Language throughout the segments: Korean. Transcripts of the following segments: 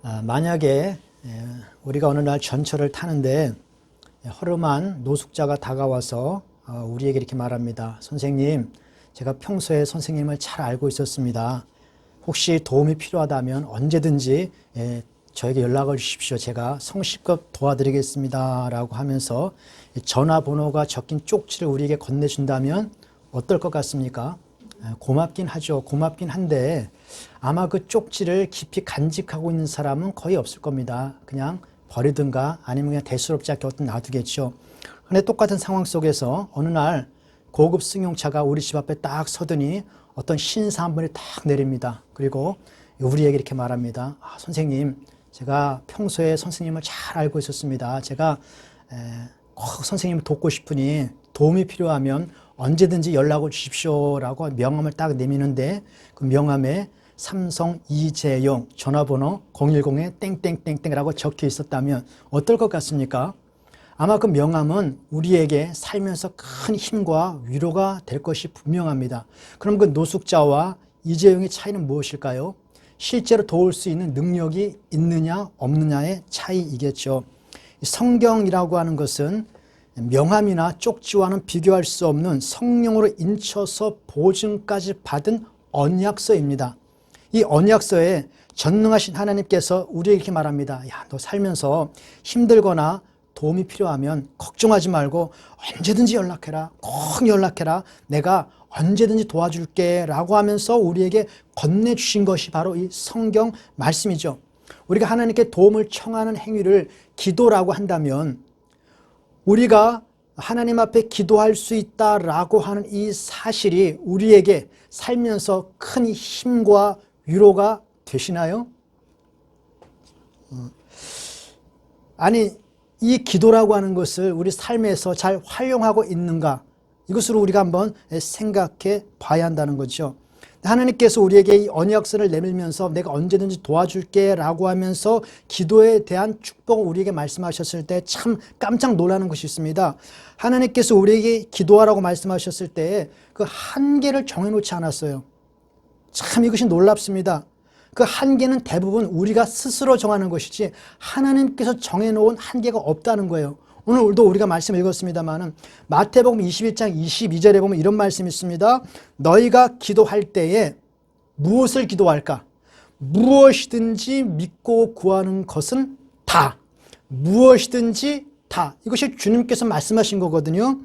만약에 우리가 어느 날 전철을 타는데 허름한 노숙자가 다가와서 우리에게 이렇게 말합니다. 선생님, 제가 평소에 선생님을 잘 알고 있었습니다. 혹시 도움이 필요하다면 언제든지 저에게 연락을 주십시오. 제가 성실껏 도와드리겠습니다. 라고 하면서 전화번호가 적힌 쪽지를 우리에게 건네준다면 어떨 것 같습니까? 고맙긴 하죠. 고맙긴 한데 아마 그 쪽지를 깊이 간직하고 있는 사람은 거의 없을 겁니다. 그냥 버리든가 아니면 그냥 대수롭지 않게 어떤 놔두겠죠. 그런데 똑같은 상황 속에서 어느 날 고급 승용차가 우리 집 앞에 딱 서더니 어떤 신사 한 분이 딱 내립니다. 그리고 우리에게 이렇게 말합니다. 선생님, 제가 평소에 선생님을 잘 알고 있었습니다. 제가 꼭 선생님을 돕고 싶으니 도움이 필요하면 언제든지 연락을 주십시오 라고 명함을 딱 내미는데 그 명함에 삼성 이재용 전화번호 010에 땡땡땡땡이라고 적혀 있었다면 어떨 것 같습니까? 아마 그 명함은 우리에게 살면서 큰 힘과 위로가 될 것이 분명합니다. 그럼 그 노숙자와 이재용의 차이는 무엇일까요? 실제로 도울 수 있는 능력이 있느냐 없느냐의 차이이겠죠. 성경이라고 하는 것은 명함이나 쪽지와는 비교할 수 없는 성령으로 인쳐서 보증까지 받은 언약서입니다. 이 언약서에 전능하신 하나님께서 우리에게 이렇게 말합니다. 야, 너 살면서 힘들거나 도움이 필요하면 걱정하지 말고 언제든지 연락해라. 꼭 연락해라. 내가 언제든지 도와줄게 라고 하면서 우리에게 건네주신 것이 바로 이 성경 말씀이죠. 우리가 하나님께 도움을 청하는 행위를 기도라고 한다면 우리가 하나님 앞에 기도할 수 있다라고 하는 이 사실이 우리에게 살면서 큰 힘과 위로가 되시나요? 아니, 이 기도라고 하는 것을 우리 삶에서 잘 활용하고 있는가? 이것으로 우리가 한번 생각해 봐야 한다는 거죠. 하나님께서 우리에게 이 언약서를 내밀면서 내가 언제든지 도와줄게 라고 하면서 기도에 대한 축복을 우리에게 말씀하셨을 때 참 깜짝 놀라는 것이 있습니다. 하나님께서 우리에게 기도하라고 말씀하셨을 때 그 한계를 정해놓지 않았어요. 참 이것이 놀랍습니다. 그 한계는 대부분 우리가 스스로 정하는 것이지 하나님께서 정해놓은 한계가 없다는 거예요. 오늘도 우리가 말씀 읽었습니다만 마태복음 21장 22절에 보면 이런 말씀이 있습니다. 너희가 기도할 때에 무엇을 기도할까? 무엇이든지 믿고 구하는 것은 다. 무엇이든지 다. 이것이 주님께서 말씀하신 거거든요.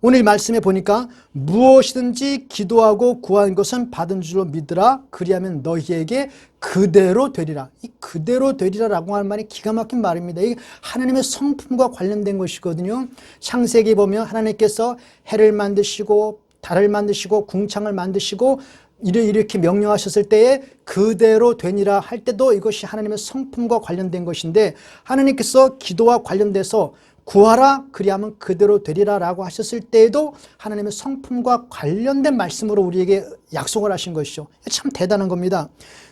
오늘 말씀에 보니까 무엇이든지 기도하고 구한 것은 받은 줄로 믿으라. 그리하면 너희에게 그대로 되리라. 이 그대로 되리라라고 하는 말이 기가 막힌 말입니다. 이게 하나님의 성품과 관련된 것이거든요. 창세기 보면 하나님께서 해를 만드시고 달을 만드시고 궁창을 만드시고 이렇게 명령하셨을 때에 그대로 되니라 할 때도 이것이 하나님의 성품과 관련된 것인데 하나님께서 기도와 관련돼서 구하라 그리하면 그대로 되리라 라고 하셨을 때에도 하나님의 성품과 관련된 말씀으로 우리에게 약속을 하신 것이죠. 참 대단한 겁니다.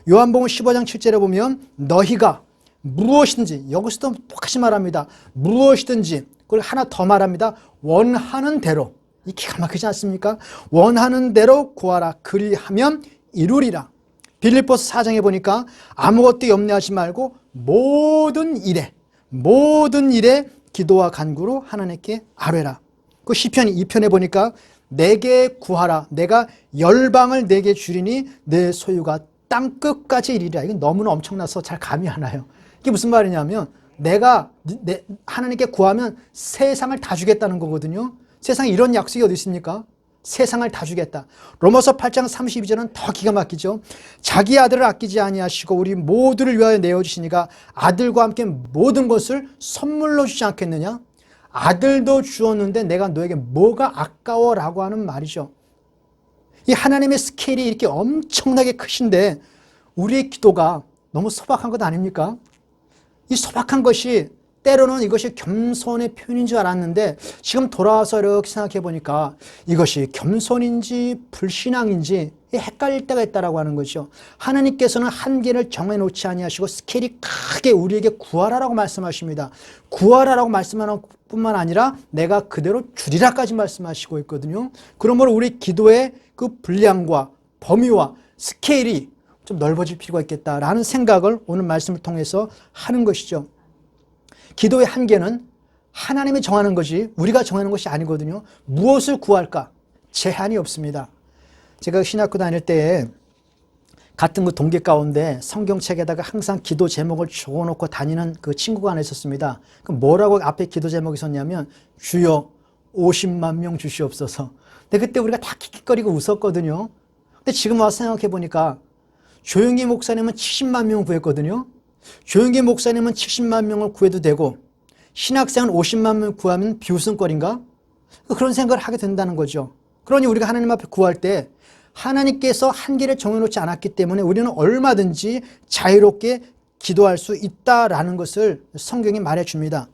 요한복음 15장 7절에 보면 너희가 무엇이든지 여기서도 똑같이 말합니다. 무엇이든지 그리고 하나 더 말합니다. 원하는 대로 이 기가 막히지 않습니까? 원하는 대로 구하라 그리하면 이루리라. 빌립보서 4장에 보니까 아무것도 염려하지 말고 모든 일에 기도와 간구로 하나님께 아뢰라. 그 시편 2편에 보니까 내게 구하라. 내가 열방을 내게 주리니 내 소유가 땅 끝까지 이르리라. 이건 너무나 엄청나서 잘 감이 안 와요. 이게 무슨 말이냐면 내가 하나님께 구하면 세상을 다 주겠다는 거거든요. 세상에 이런 약속이 어디 있습니까? 세상을 다 주겠다. 로마서 8장 32절은 더 기가 막히죠. 자기 아들을 아끼지 아니하시고 우리 모두를 위하여 내어주시니까 아들과 함께 모든 것을 선물로 주지 않겠느냐? 아들도 주었는데 내가 너에게 뭐가 아까워라고 하는 말이죠. 이 하나님의 스케일이 이렇게 엄청나게 크신데 우리의 기도가 너무 소박한 것 아닙니까? 이 소박한 것이 때로는 이것이 겸손의 표현인 줄 알았는데 지금 돌아와서 이렇게 생각해 보니까 이것이 겸손인지 불신앙인지 헷갈릴 때가 있다고 하는 거죠. 하나님께서는 한계를 정해놓지 아니하시고 스케일이 크게 우리에게 구하라라고 말씀하십니다. 구하라라고 말씀하는 뿐만 아니라 내가 그대로 주리라까지 말씀하시고 있거든요. 그러므로 우리 기도의 그 분량과 범위와 스케일이 좀 넓어질 필요가 있겠다라는 생각을 오늘 말씀을 통해서 하는 것이죠. 기도의 한계는 하나님이 정하는 것이 우리가 정하는 것이 아니거든요. 무엇을 구할까? 제한이 없습니다. 제가 신학교 다닐 때에 같은 그 동기 가운데 성경책에다가 항상 기도 제목을 적어놓고 다니는 그 친구가 하나 있었습니다. 그 뭐라고 앞에 기도 제목이 썼냐면 주여 50만 명 주시옵소서. 근데 그때 우리가 다 킥킥거리고 웃었거든요. 근데 지금 와서 생각해 보니까 조용기 목사님은 70만 명을 구했거든요. 조용기 목사님은 70만 명을 구해도 되고 신학생은 50만 명을 구하면 비웃음거리인가? 그런 생각을 하게 된다는 거죠. 그러니 우리가 하나님 앞에 구할 때 하나님께서 한계를 정해놓지 않았기 때문에 우리는 얼마든지 자유롭게 기도할 수 있다라는 것을 성경이 말해줍니다.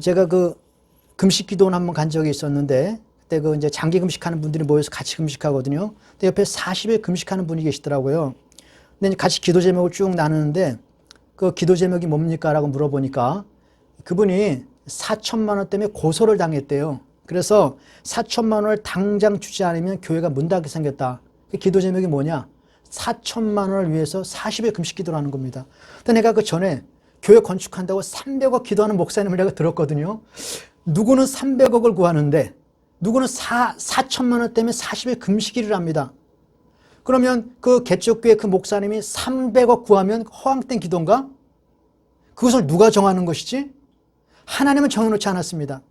제가 그 금식 기도원 한번 간 적이 있었는데 그때 그 이제 장기 금식하는 분들이 모여서 같이 금식하거든요. 근데 옆에 40일 금식하는 분이 계시더라고요. 근데 같이 기도 제목을 쭉 나누는데 그 기도 제목이 뭡니까? 라고 물어보니까 그분이 4천만 원 때문에 고소를 당했대요. 그래서 4천만 원을 당장 주지 않으면 교회가 문 닫게 생겼다. 그 기도 제목이 뭐냐? 4천만 원을 위해서 40일 금식 기도를 하는 겁니다. 근데 내가 그 전에 교회 건축한다고 300억 기도하는 목사님을 내가 들었거든요. 누구는 300억을 구하는데 누구는 4천만 원 때문에 40일 금식일을 합니다. 그러면 그 개척교회 그 목사님이 300억 구하면 허황된 기도인가? 그것을 누가 정하는 것이지? 하나님은 정해놓지 않았습니다.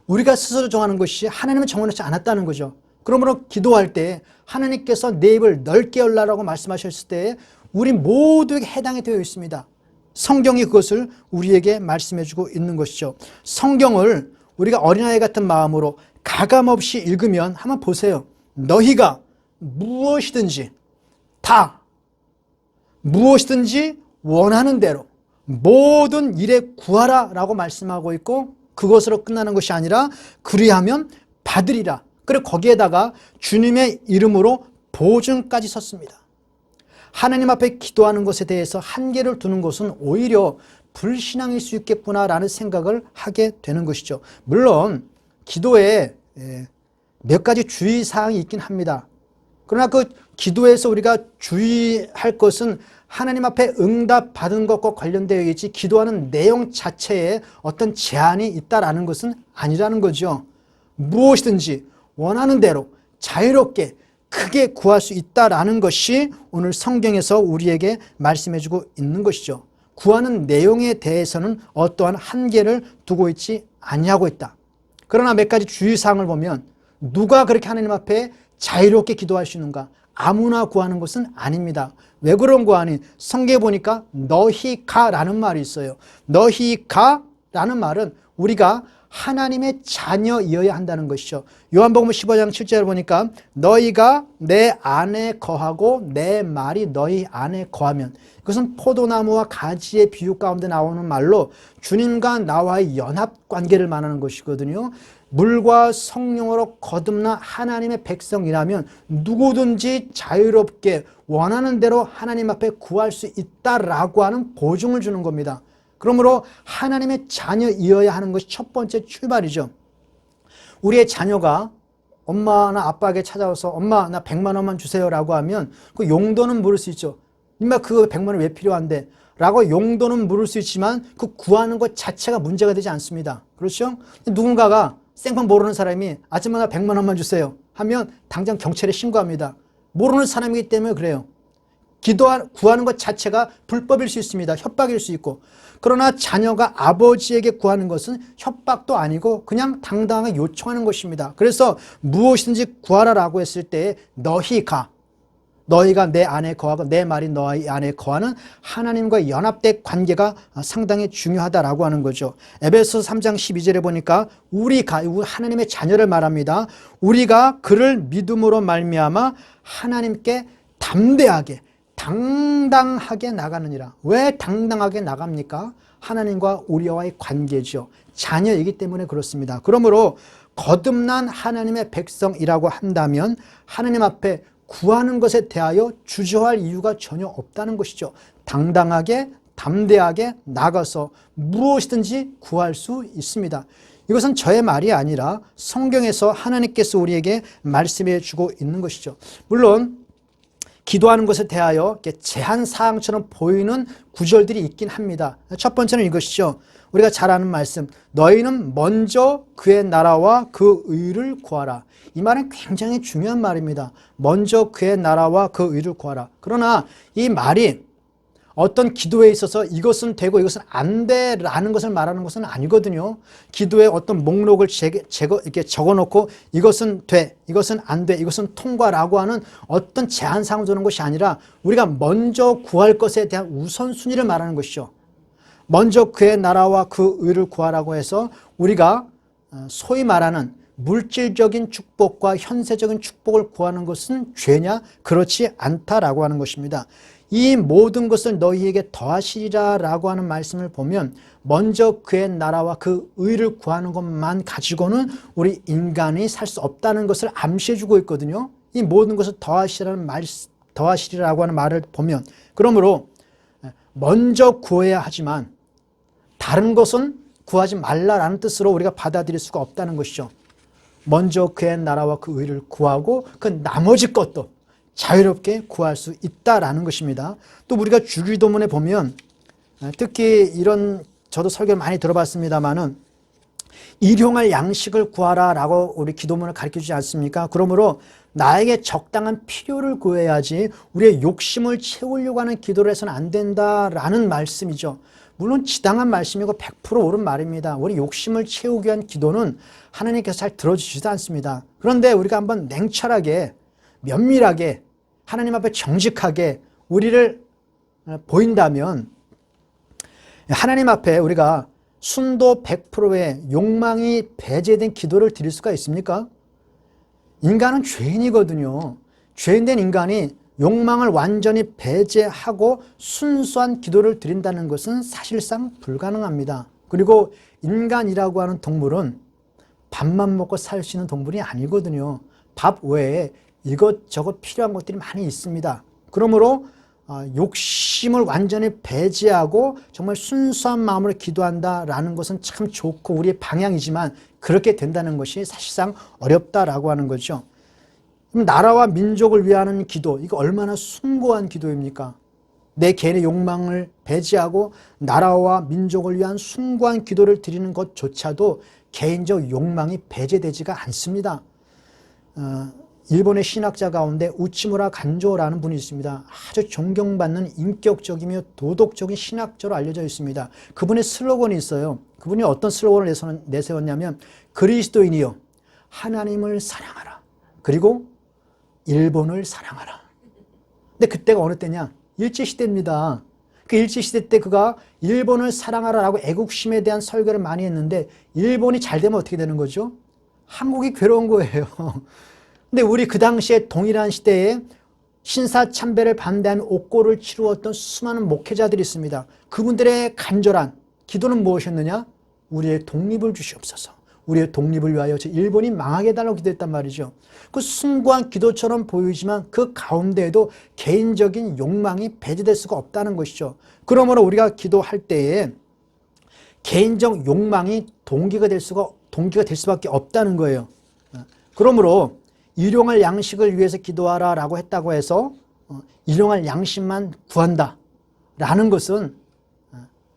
우리가 스스로 정하는 것이 하나님은 정해놓지 않았다는 거죠. 그러므로 기도할 때 하나님께서 내 입을 넓게 열라라고 말씀하셨을 때 우리 모두에게 해당이 되어 있습니다. 성경이 그것을 우리에게 말씀해주고 있는 것이죠. 성경을 우리가 어린아이 같은 마음으로 가감없이 읽으면 한번 보세요. 너희가 무엇이든지 다 무엇이든지 원하는 대로 모든 일에 구하라 라고 말씀하고 있고 그것으로 끝나는 것이 아니라 그리하면 받으리라. 그리고 거기에다가 주님의 이름으로 보증까지 섰습니다. 하나님 앞에 기도하는 것에 대해서 한계를 두는 것은 오히려 불신앙일 수 있겠구나라는 생각을 하게 되는 것이죠. 물론 기도에 몇 가지 주의사항이 있긴 합니다. 그러나 그 기도에서 우리가 주의할 것은 하나님 앞에 응답받은 것과 관련되어 있지 기도하는 내용 자체에 어떤 제한이 있다라는 것은 아니라는 거죠. 무엇이든지 원하는 대로 자유롭게 크게 구할 수 있다라는 것이 오늘 성경에서 우리에게 말씀해주고 있는 것이죠. 구하는 내용에 대해서는 어떠한 한계를 두고 있지 아니하고 있다. 그러나 몇 가지 주의사항을 보면 누가 그렇게 하나님 앞에 자유롭게 기도할 수 있는가? 아무나 구하는 것은 아닙니다. 왜 그런 거 아니? 성경에 보니까 너희 가라는 말이 있어요. 너희 가라는 말은 우리가 하나님의 자녀이어야 한다는 것이죠. 요한복음 15장 7절을 보니까 너희가 내 안에 거하고 내 말이 너희 안에 거하면, 그것은 포도나무와 가지의 비유 가운데 나오는 말로 주님과 나와의 연합관계를 말하는 것이거든요. 물과 성령으로 거듭난 하나님의 백성이라면 누구든지 자유롭게 원하는 대로 하나님 앞에 구할 수 있다라고 하는 보증을 주는 겁니다. 그러므로 하나님의 자녀이어야 하는 것이 첫 번째 출발이죠. 우리의 자녀가 엄마나 아빠에게 찾아와서 엄마 나 100만 원만 주세요 라고 하면 그 용도는 물을 수 있죠. 엄마 그 100만 원 왜 필요한데? 라고 용도는 물을 수 있지만 그 구하는 것 자체가 문제가 되지 않습니다. 그렇죠? 누군가가 생판 모르는 사람이 아줌마 나 100만 원만 주세요 하면 당장 경찰에 신고합니다. 모르는 사람이기 때문에 그래요. 구하는 것 자체가 불법일 수 있습니다. 협박일 수 있고. 그러나 자녀가 아버지에게 구하는 것은 협박도 아니고 그냥 당당하게 요청하는 것입니다. 그래서 무엇이든지 구하라라고 했을 때 너희가 내 안에 거하고 내 말이 너희 안에 거하는 하나님과 연합된 관계가 상당히 중요하다라고 하는 거죠. 에베소서 3장 12절에 보니까 우리가 하나님의 자녀를 말합니다. 우리가 그를 믿음으로 말미암아 하나님께 담대하게 당당하게 나가느니라. 왜 당당하게 나갑니까? 하나님과 우리와의 관계죠. 자녀이기 때문에 그렇습니다. 그러므로 거듭난 하나님의 백성이라고 한다면 하나님 앞에 구하는 것에 대하여 주저할 이유가 전혀 없다는 것이죠. 당당하게 담대하게 나가서 무엇이든지 구할 수 있습니다. 이것은 저의 말이 아니라 성경에서 하나님께서 우리에게 말씀해 주고 있는 것이죠. 물론 기도하는 것에 대하여 제한사항처럼 보이는 구절들이 있긴 합니다. 첫 번째는 이것이죠. 우리가 잘 아는 말씀, 너희는 먼저 그의 나라와 그 의를 구하라. 이 말은 굉장히 중요한 말입니다. 먼저 그의 나라와 그 의를 구하라. 그러나 이 말이 어떤 기도에 있어서 이것은 되고 이것은 안 돼라는 것을 말하는 것은 아니거든요. 기도에 어떤 목록을 이렇게 적어놓고 이것은 돼, 이것은 안 돼, 이것은 통과라고 하는 어떤 제한사항을 두는 것이 아니라 우리가 먼저 구할 것에 대한 우선순위를 말하는 것이죠. 먼저 그의 나라와 그 의를 구하라고 해서 우리가 소위 말하는 물질적인 축복과 현세적인 축복을 구하는 것은 죄냐? 그렇지 않다라고 하는 것입니다. 이 모든 것을 너희에게 더하시리라 라고 하는 말씀을 보면 먼저 그의 나라와 그 의를 구하는 것만 가지고는 우리 인간이 살 수 없다는 것을 암시해 주고 있거든요. 이 모든 것을 더하시리라고 하는 말을 보면, 그러므로 먼저 구해야 하지만 다른 것은 구하지 말라라는 뜻으로 우리가 받아들일 수가 없다는 것이죠. 먼저 그의 나라와 그 의를 구하고 그 나머지 것도 자유롭게 구할 수 있다라는 것입니다. 또 우리가 주기도문에 보면 특히 이런, 저도 설교를 많이 들어봤습니다만은 일용할 양식을 구하라 라고 우리 기도문을 가르쳐 주지 않습니까? 그러므로 나에게 적당한 필요를 구해야지 우리의 욕심을 채우려고 하는 기도를 해서는 안 된다라는 말씀이죠. 물론 지당한 말씀이고 100% 옳은 말입니다. 우리 욕심을 채우기 위한 기도는 하나님께서 잘 들어주시지도 않습니다. 그런데 우리가 한번 냉철하게 면밀하게 하나님 앞에 정직하게 우리를 보인다면 하나님 앞에 우리가 순도 100%의 욕망이 배제된 기도를 드릴 수가 있습니까? 인간은 죄인이거든요. 죄인된 인간이 욕망을 완전히 배제하고 순수한 기도를 드린다는 것은 사실상 불가능합니다. 그리고 인간이라고 하는 동물은 밥만 먹고 살 수 있는 동물이 아니거든요. 밥 외에 이것저것 필요한 것들이 많이 있습니다. 그러므로 욕심을 완전히 배제하고 정말 순수한 마음으로 기도한다라는 것은 참 좋고 우리의 방향이지만 그렇게 된다는 것이 사실상 어렵다라고 하는 거죠. 그럼 나라와 민족을 위하는 기도, 이거 얼마나 숭고한 기도입니까? 내 개인의 욕망을 배제하고 나라와 민족을 위한 숭고한 기도를 드리는 것조차도 개인적 욕망이 배제되지가 않습니다. 일본의 신학자 가운데 우치무라 간조라는 분이 있습니다. 아주 존경받는 인격적이며 도덕적인 신학자로 알려져 있습니다. 그분의 슬로건이 있어요. 그분이 어떤 슬로건을 내세웠냐면 그리스도인이여 하나님을 사랑하라. 그리고 일본을 사랑하라. 근데 그때가 어느 때냐? 일제시대입니다. 그 일제시대 때 그가 일본을 사랑하라라고 애국심에 대한 설교를 많이 했는데 일본이 잘 되면 어떻게 되는 거죠? 한국이 괴로운 거예요. 근데 우리 그 당시에 동일한 시대에 신사참배를 반대하는 옥고를 치루었던 수많은 목회자들이 있습니다. 그분들의 간절한 기도는 무엇이었느냐? 우리의 독립을 주시옵소서. 우리의 독립을 위하여 일본이 망하게 해달라고 기도했단 말이죠. 그 숭고한 기도처럼 보이지만 그 가운데에도 개인적인 욕망이 배제될 수가 없다는 것이죠. 그러므로 우리가 기도할 때에 개인적 욕망이 동기가 될 수밖에 없다는 거예요. 그러므로 일용할 양식을 위해서 기도하라 라고 했다고 해서 일용할 양식만 구한다 라는 것은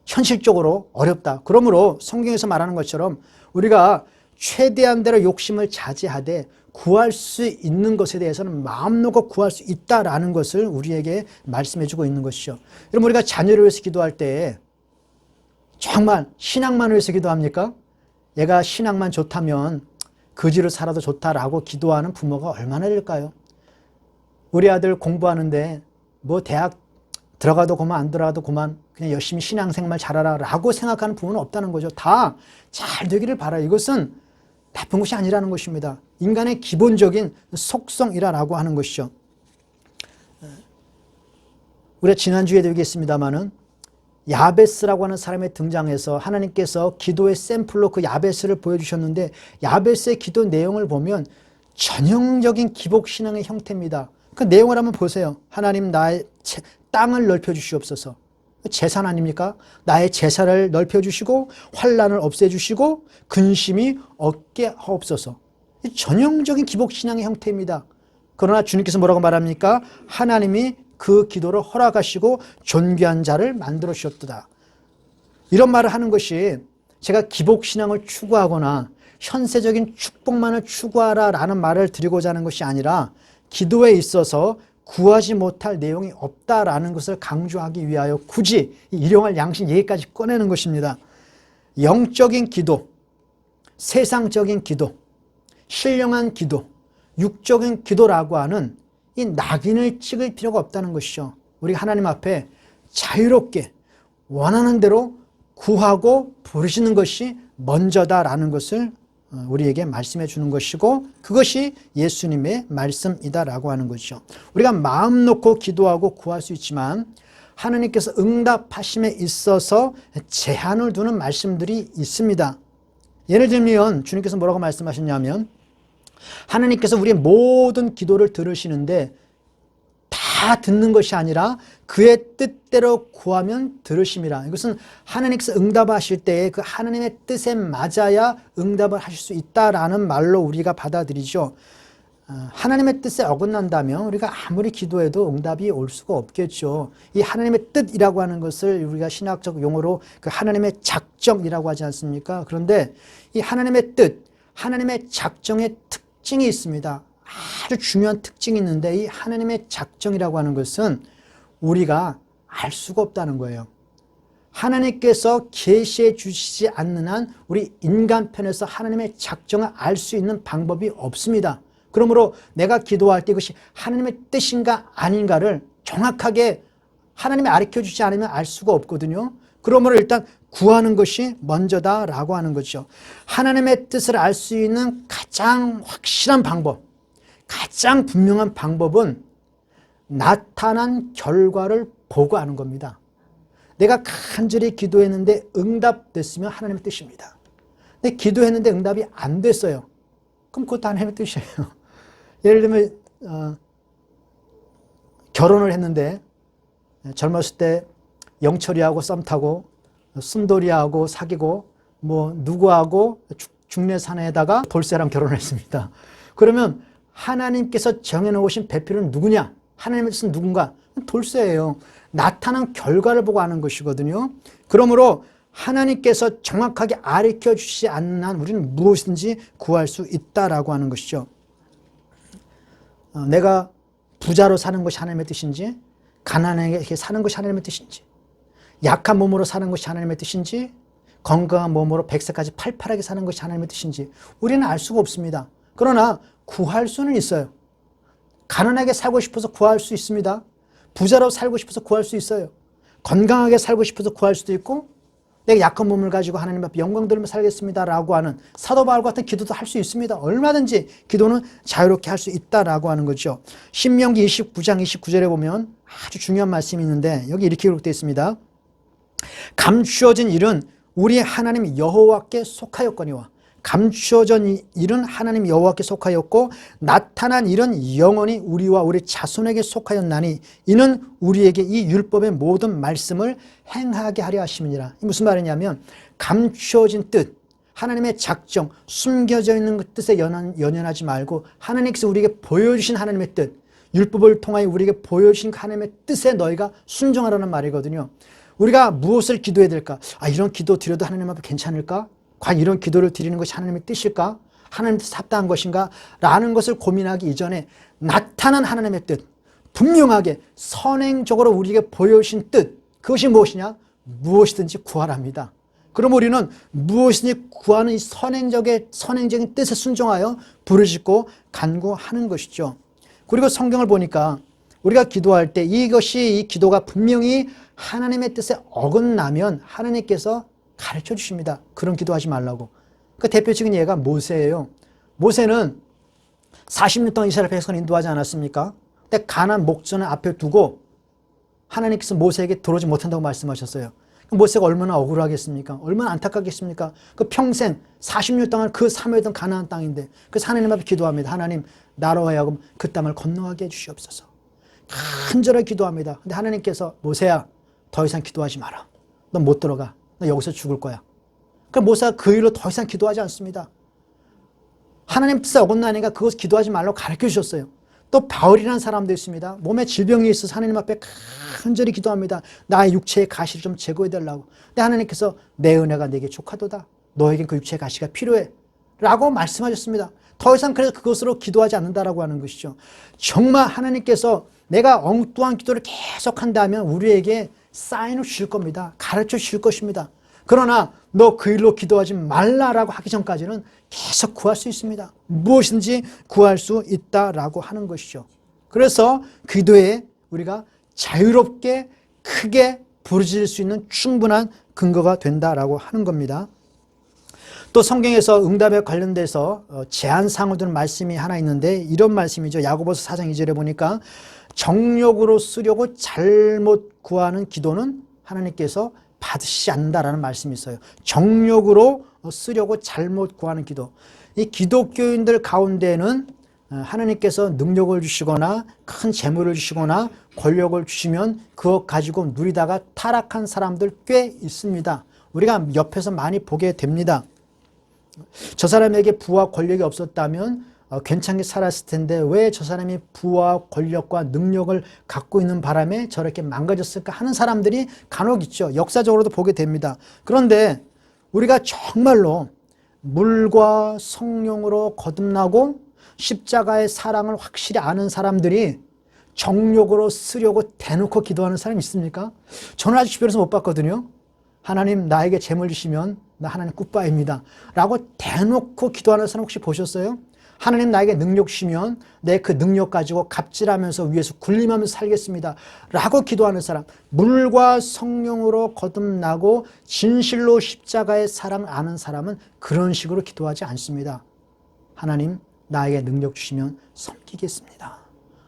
현실적으로 어렵다. 그러므로 성경에서 말하는 것처럼 우리가 최대한 대로 욕심을 자제하되 구할 수 있는 것에 대해서는 마음 놓고 구할 수 있다라는 것을 우리에게 말씀해 주고 있는 것이죠. 여러분, 우리가 자녀를 위해서 기도할 때 정말 신앙만 위해서 기도합니까? 얘가 신앙만 좋다면 거지로 살아도 좋다라고 기도하는 부모가 얼마나 될까요? 우리 아들 공부하는데 뭐 대학 들어가도 그만 안 들어가도 그만 그냥 열심히 신앙생활 잘하라 라고 생각하는 부모는 없다는 거죠. 다 잘 되기를 바라요. 이것은 나쁜 것이 아니라는 것입니다. 인간의 기본적인 속성이라고 하는 것이죠. 우리가 지난주에도 얘기했습니다마는 야베스라고 하는 사람의 등장해서 하나님께서 기도의 샘플로 그 야베스를 보여주셨는데 야베스의 기도 내용을 보면 전형적인 기복신앙의 형태입니다. 그 내용을 한번 보세요. 하나님 나의 땅을 넓혀주시옵소서. 재산 아닙니까? 나의 재산을 넓혀주시고 환난을 없애주시고 근심이 없게 하옵소서. 전형적인 기복신앙의 형태입니다. 그러나 주님께서 뭐라고 말합니까? 하나님이 그 기도를 허락하시고 존귀한 자를 만들어 주셨도다. 이런 말을 하는 것이 제가 기복신앙을 추구하거나 현세적인 축복만을 추구하라라는 말을 드리고자 하는 것이 아니라 기도에 있어서 구하지 못할 내용이 없다라는 것을 강조하기 위하여 굳이 이 일용할 양심 얘기까지 꺼내는 것입니다. 영적인 기도, 세상적인 기도, 신령한 기도, 육적인 기도라고 하는 이 낙인을 찍을 필요가 없다는 것이죠. 우리가 하나님 앞에 자유롭게 원하는 대로 구하고 부르시는 것이 먼저다라는 것을 우리에게 말씀해 주는 것이고, 그것이 예수님의 말씀이다라고 하는 것이죠. 우리가 마음 놓고 기도하고 구할 수 있지만 하나님께서 응답하심에 있어서 제한을 두는 말씀들이 있습니다. 예를 들면 주님께서 뭐라고 말씀하셨냐면, 하나님께서 우리의 모든 기도를 들으시는데 다 듣는 것이 아니라 그의 뜻대로 구하면 들으심이라. 이것은 하나님께서 응답하실 때에 그 하나님의 뜻에 맞아야 응답을 하실 수 있다라는 말로 우리가 받아들이죠. 하나님의 뜻에 어긋난다면 우리가 아무리 기도해도 응답이 올 수가 없겠죠. 이 하나님의 뜻이라고 하는 것을 우리가 신학적 용어로 그 하나님의 작정이라고 하지 않습니까? 그런데 이 하나님의 뜻, 하나님의 작정의 특징이 있습니다. 아주 중요한 특징이 있는데, 이 하나님의 작정이라고 하는 것은 우리가 알 수가 없다는 거예요. 하나님께서 계시해 주시지 않는 한 우리 인간 편에서 하나님의 작정을 알 수 있는 방법이 없습니다. 그러므로 내가 기도할 때 이것이 하나님의 뜻인가 아닌가를 정확하게 하나님이 가르쳐 주지 않으면 알 수가 없거든요. 그러므로 일단 구하는 것이 먼저다라고 하는 거죠. 하나님의 뜻을 알 수 있는 가장 확실한 방법, 가장 분명한 방법은 나타난 결과를 보고 하는 겁니다. 내가 간절히 기도했는데 응답됐으면 하나님의 뜻입니다. 근데 기도했는데 응답이 안 됐어요. 그럼 그것도 하나님의 뜻이에요. 예를 들면 결혼을 했는데 젊었을 때 영철이하고 썸 타고 순돌이하고 사귀고 뭐 누구하고 중내산에다가 돌쇠랑 결혼을 했습니다. 그러면 하나님께서 정해놓으신 배필은 누구냐? 하나님의 뜻은 누군가? 돌쇠예요. 나타난 결과를 보고 아는 것이거든요. 그러므로 하나님께서 정확하게 가르쳐 주시지 않는 한 우리는 무엇이든지 구할 수 있다라고 하는 것이죠. 내가 부자로 사는 것이 하나님의 뜻인지, 가난하게 사는 것이 하나님의 뜻인지, 약한 몸으로 사는 것이 하나님의 뜻인지, 건강한 몸으로 100세까지 팔팔하게 사는 것이 하나님의 뜻인지 우리는 알 수가 없습니다. 그러나 구할 수는 있어요. 가난하게 살고 싶어서 구할 수 있습니다. 부자로 살고 싶어서 구할 수 있어요. 건강하게 살고 싶어서 구할 수도 있고, 내가 약한 몸을 가지고 하나님 앞에 영광 돌리며 살겠습니다라고 하는 사도 바울 같은 기도도 할 수 있습니다. 얼마든지 기도는 자유롭게 할 수 있다라고 하는 거죠. 신명기 29장 29절에 보면 아주 중요한 말씀이 있는데 여기 이렇게 기록되어 있습니다. 감추어진 일은 우리 하나님 여호와께 속하였거니와, 감추어진 일은 하나님 여호와께 속하였고 나타난 일은 영원히 우리와 우리 자손에게 속하였나니 이는 우리에게 이 율법의 모든 말씀을 행하게 하려 하심이니라. 무슨 말이냐면 감추어진 뜻, 하나님의 작정, 숨겨져 있는 그 뜻에 연연하지 말고 하나님께서 우리에게 보여주신 하나님의 뜻, 율법을 통하여 우리에게 보여주신 하나님의 뜻에 너희가 순종하라는 말이거든요. 우리가 무엇을 기도해야 될까? 이런 기도 드려도 하나님 앞에 괜찮을까? 과연 이런 기도를 드리는 것이 하나님의 뜻일까? 하나님 뜻 합당한 것인가? 라는 것을 고민하기 이전에 나타난 하나님의 뜻, 분명하게 선행적으로 우리에게 보여주신 뜻, 그것이 무엇이냐? 무엇이든지 구하랍니다. 그럼 우리는 무엇이든지 구하는 이 선행적인 뜻에 순종하여 부르짖고 간구하는 것이죠. 그리고 성경을 보니까 우리가 기도할 때 이 기도가 분명히 하나님의 뜻에 어긋나면 하나님께서 가르쳐 주십니다. 그런 기도하지 말라고. 그 대표적인 예가 모세예요. 모세는 40년 동안 이스라엘 백성을 인도하지 않았습니까? 근데 가나안 목전을 앞에 두고 하나님께서 모세에게 들어오지 못한다고 말씀하셨어요. 모세가 얼마나 억울하겠습니까? 얼마나 안타깝겠습니까? 그 평생 40년 동안 그 사모했던 가나안 땅인데, 그래서 하나님 앞에 기도합니다. 하나님, 나로 하여금 그 땅을 건너가게 해주시옵소서. 간절하게 기도합니다. 근데 하나님께서 모세야, 더 이상 기도하지 마라. 넌 못 들어가. 너 여기서 죽을 거야. 그럼 모세가 그 일로 더 이상 기도하지 않습니다. 하나님 뜻에 어긋나니까 그것을 기도하지 말라고 가르쳐 주셨어요. 또 바울이라는 사람도 있습니다. 몸에 질병이 있어서 하나님 앞에 간절히 기도합니다. 나의 육체의 가시를 좀 제거해달라고. 근데 하나님께서 내 은혜가 내게 족하도다. 너에겐 그 육체의 가시가 필요해. 라고 말씀하셨습니다. 더 이상 그래서 그것으로 기도하지 않는다라고 하는 것이죠. 정말 하나님께서 내가 엉뚱한 기도를 계속 한다면 우리에게 사인을 주실 겁니다. 가르쳐 주실 것입니다. 그러나 너 그 일로 기도하지 말라라고 하기 전까지는 계속 구할 수 있습니다. 무엇인지 구할 수 있다라고 하는 것이죠. 그래서 기도에 우리가 자유롭게 크게 부르짖을 수 있는 충분한 근거가 된다라고 하는 겁니다. 또 성경에서 응답에 관련돼서 제한사항을 두는 말씀이 하나 있는데 이런 말씀이죠. 야고보서 4장 2절에 보니까 정욕으로 쓰려고 잘못 구하는 기도는 하나님께서 받으시지 않는다라는 말씀이 있어요. 정욕으로 쓰려고 잘못 구하는 기도. 이 기독교인들 가운데는 하나님께서 능력을 주시거나 큰 재물을 주시거나 권력을 주시면 그것 가지고 누리다가 타락한 사람들 꽤 있습니다. 우리가 옆에서 많이 보게 됩니다. 저 사람에게 부와 권력이 없었다면 괜찮게 살았을 텐데 왜 저 사람이 부와 권력과 능력을 갖고 있는 바람에 저렇게 망가졌을까 하는 사람들이 간혹 있죠. 역사적으로도 보게 됩니다. 그런데 우리가 정말로 물과 성령으로 거듭나고 십자가의 사랑을 확실히 아는 사람들이 정욕으로 쓰려고 대놓고 기도하는 사람이 있습니까? 저는 아직 주변에서 못 봤거든요. 하나님 나에게 재물 주시면 나 하나님 굿바입니다 라고 대놓고 기도하는 사람 혹시 보셨어요? 하나님 나에게 능력 주시면 내 그 능력 가지고 갑질하면서 위에서 군림하면서 살겠습니다 라고 기도하는 사람, 물과 성령으로 거듭나고 진실로 십자가의 사랑을 아는 사람은 그런 식으로 기도하지 않습니다. 하나님 나에게 능력 주시면 섬기겠습니다.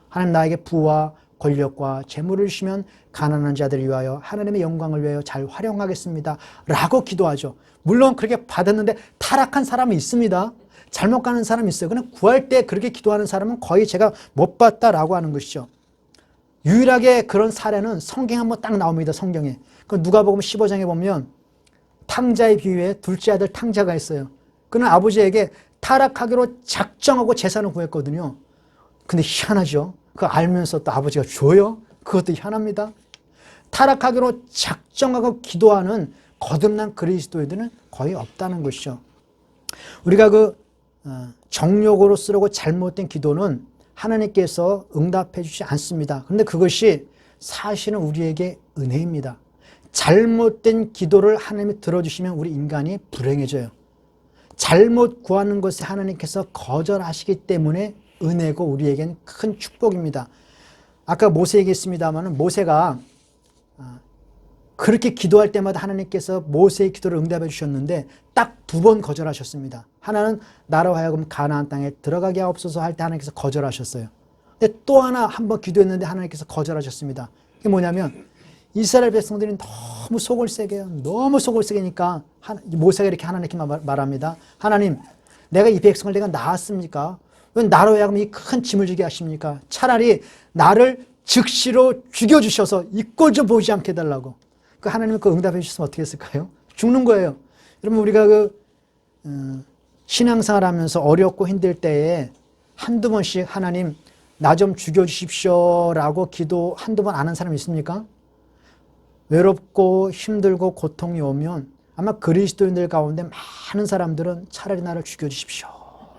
하나님 나에게 부와 권력과 재물을 주시면 가난한 자들을 위하여 하나님의 영광을 위하여 잘 활용하겠습니다 라고 기도하죠. 물론 그렇게 받았는데 타락한 사람이 있습니다. 잘못 가는 사람이 있어요. 그냥 구할 때 그렇게 기도하는 사람은 거의 제가 못 봤다라고 하는 것이죠. 유일하게 그런 사례는 성경에 한번 딱 나옵니다. 성경에. 그 누가복음 15장에 보면 탕자의 비유에 둘째 아들 탕자가 있어요. 그는 아버지에게 타락하기로 작정하고 재산을 구했거든요. 근데 희한하죠. 그거 알면서 또 아버지가 줘요? 그것도 희한합니다. 타락하기로 작정하고 기도하는 거듭난 그리스도인들은 거의 없다는 것이죠. 우리가 정욕으로 쓰려고 잘못된 기도는 하나님께서 응답해 주지 않습니다. 그런데 그것이 사실은 우리에게 은혜입니다. 잘못된 기도를 하나님이 들어주시면 우리 인간이 불행해져요. 잘못 구하는 것에 하나님께서 거절하시기 때문에 은혜고 우리에겐 큰 축복입니다. 아까 모세 얘기했습니다만 모세가 그렇게 기도할 때마다 하나님께서 모세의 기도를 응답해 주셨는데 딱 2번 거절하셨습니다. 하나는 나로 하여금 가나안 땅에 들어가게 하옵소서 할 때 하나님께서 거절하셨어요. 근데 또 하나 한 번 기도했는데 하나님께서 거절하셨습니다. 그게 뭐냐면 이스라엘 백성들이 너무 속을 세게 해요. 너무 속을 세게 하니까 모세가 이렇게 하나님께 말합니다. 하나님, 내가 이 백성을 내가 낳았습니까? 왜 나로 하여금 이 큰 짐을 지게 하십니까? 차라리 나를 즉시로 죽여주셔서 이 꼴 좀 보지 않게 해달라고. 그 하나님은 그 응답해 주셨으면 어떻게 했을까요? 죽는 거예요. 여러분 우리가 신앙생활 하면서 어렵고 힘들 때에 한두 번씩 하나님 나 좀 죽여주십시오 라고 기도 한두 번 안 한 사람 있습니까? 외롭고 힘들고 고통이 오면 아마 그리스도인들 가운데 많은 사람들은 차라리 나를 죽여주십시오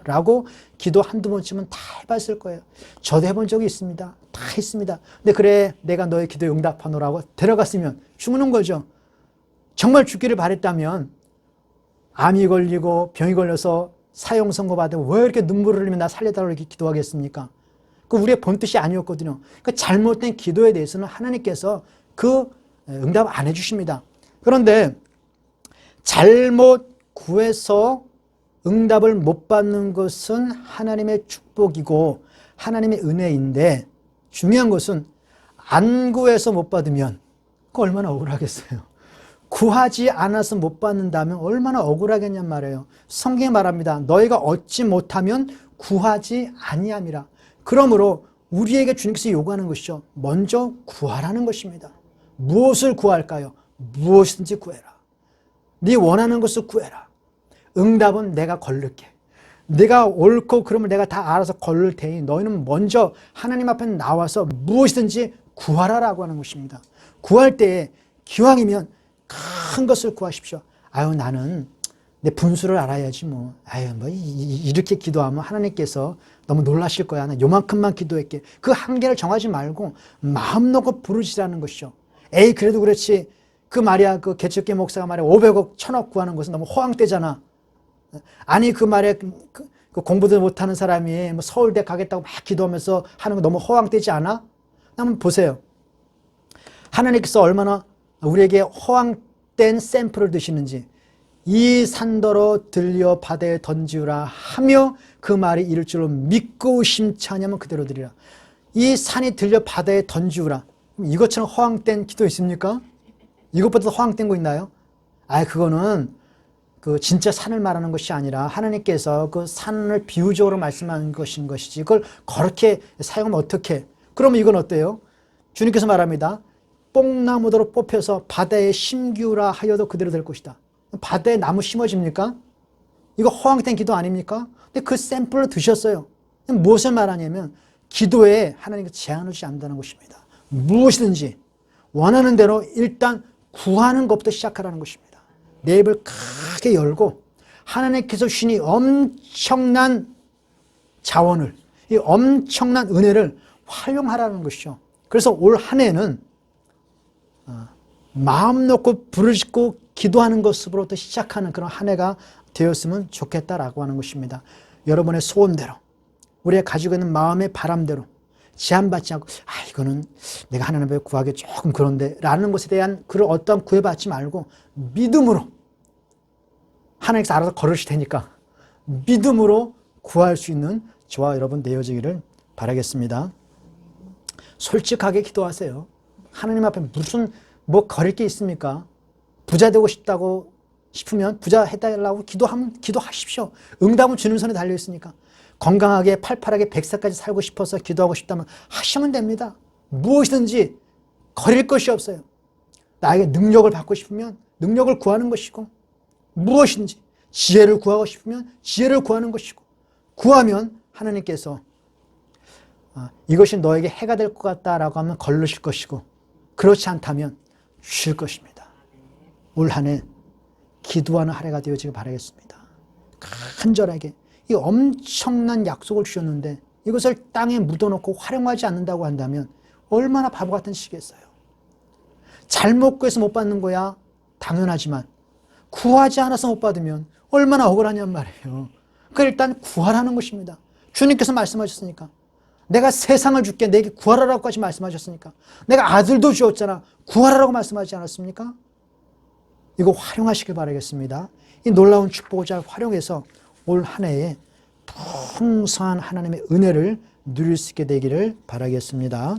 라고 기도 한두 번쯤은 다 해봤을 거예요. 저도 해본 적이 있습니다. 다 했습니다. 근데 그래 내가 너의 기도에 응답하노라고 데려갔으면 죽는 거죠. 정말 죽기를 바랬다면 암이 걸리고 병이 걸려서 사형 선고 받으면 왜 이렇게 눈물을 흘리며 나 살려달라고 이렇게 기도하겠습니까? 그 우리의 본뜻이 아니었거든요. 그 잘못된 기도에 대해서는 하나님께서 그 응답 안 해주십니다. 그런데 잘못 구해서 응답을 못 받는 것은 하나님의 축복이고 하나님의 은혜인데 중요한 것은 안 구해서 못 받으면 그 얼마나 억울하겠어요. 구하지 않아서 못 받는다면 얼마나 억울하겠냔 말이에요. 성경에 말합니다. 너희가 얻지 못하면 구하지 아니함이라. 그러므로 우리에게 주님께서 요구하는 것이죠. 먼저 구하라는 것입니다. 무엇을 구할까요? 무엇이든지 구해라. 네 원하는 것을 구해라. 응답은 내가 걸를게. 내가 옳고 그러면 내가 다 알아서 걸을 테니 너희는 먼저 하나님 앞에 나와서 무엇이든지 구하라라고 하는 것입니다. 구할 때에 기왕이면 큰 것을 구하십시오. 아유, 나는 내 분수를 알아야지 뭐. 아유, 뭐 이렇게 기도하면 하나님께서 너무 놀라실 거야. 나 요만큼만 기도할게. 그 한계를 정하지 말고 마음 놓고 부르시라는 것이죠. 에이, 그래도 그렇지. 그 말이야, 그 개척교 목사가 말이야 500억, 1000억 구하는 것은 너무 허황되잖아. 아니, 그 말에 그 공부도 못하는 사람이 뭐 서울대 가겠다고 막 기도하면서 하는 거 너무 허황되지 않아? 한번 보세요. 하나님께서 얼마나 우리에게 허황된 샘플을 드시는지. 이 산더러 들려 바다에 던지우라 하며 그 말이 이를 줄로 믿고 심치 아니하면 그대로 드리라. 이 산이 들려 바다에 던지우라. 이것처럼 허황된 기도 있습니까? 이것보다 허황된 거 있나요? 그거는 그 진짜 산을 말하는 것이 아니라 하나님께서 그 산을 비유적으로 말씀하는 것인 것이지 그걸 그렇게 사용하면 어떡해? 그러면 이건 어때요? 주님께서 말합니다. 뽕나무도로 뽑혀서 바다에 심기우라 하여도 그대로 될 것이다. 바다에 나무 심어집니까? 이거 허황된 기도 아닙니까? 근데 그 샘플을 드셨어요. 무엇을 말하냐면 기도에 하나님께서 제한을 주지 않는다는 것입니다. 무엇이든지 원하는 대로 일단 구하는 것부터 시작하라는 것입니다. 내 입을 크게 열고 하나님께서 주신 이 엄청난 자원을, 이 엄청난 은혜를 활용하라는 것이죠. 그래서 올 한 해는 마음 놓고 부르짖고 기도하는 것으로부터 시작하는 그런 한 해가 되었으면 좋겠다라고 하는 것입니다. 여러분의 소원대로, 우리가 가지고 있는 마음의 바람대로 제한받지 않고 이거는 내가 하나님 앞에 구하기 조금 그런데 라는 것에 대한 그런 어떤 구애받지 말고 믿음으로 하나님께서 알아서 걸으실 테니까 믿음으로 구할 수 있는 저와 여러분 되어지기를 바라겠습니다. 솔직하게 기도하세요. 하나님 앞에 무슨 뭐 거릴 게 있습니까? 부자 되고 싶으면 부자 해달라고 기도하십시오. 응답은 주님 손에 달려있으니까. 건강하게 팔팔하게 100세까지 살고 싶어서 기도하고 싶다면 하시면 됩니다. 무엇이든지 거릴 것이 없어요. 나에게 능력을 받고 싶으면 능력을 구하는 것이고 무엇인지 지혜를 구하고 싶으면 지혜를 구하는 것이고 구하면 하나님께서 이것이 너에게 해가 될 것 같다라고 하면 걸르실 것이고 그렇지 않다면 주실 것입니다. 올 한 해 기도하는 한 해가 되어지길 바라겠습니다. 간절하게 이 엄청난 약속을 주셨는데 이것을 땅에 묻어놓고 활용하지 않는다고 한다면 얼마나 바보 같은 시기겠어요. 잘못 구해서 못 받는 거야 당연하지만 구하지 않아서 못 받으면 얼마나 억울하냔 말이에요. 그러니까 일단 구하라는 것입니다. 주님께서 말씀하셨으니까. 내가 세상을 줄게 내게 구하라라고까지 말씀하셨으니까. 내가 아들도 주었잖아. 구하라라고 말씀하지 않았습니까? 이거 활용하시길 바라겠습니다. 이 놀라운 축복을 잘 활용해서 올 한 해에 풍성한 하나님의 은혜를 누릴 수 있게 되기를 바라겠습니다.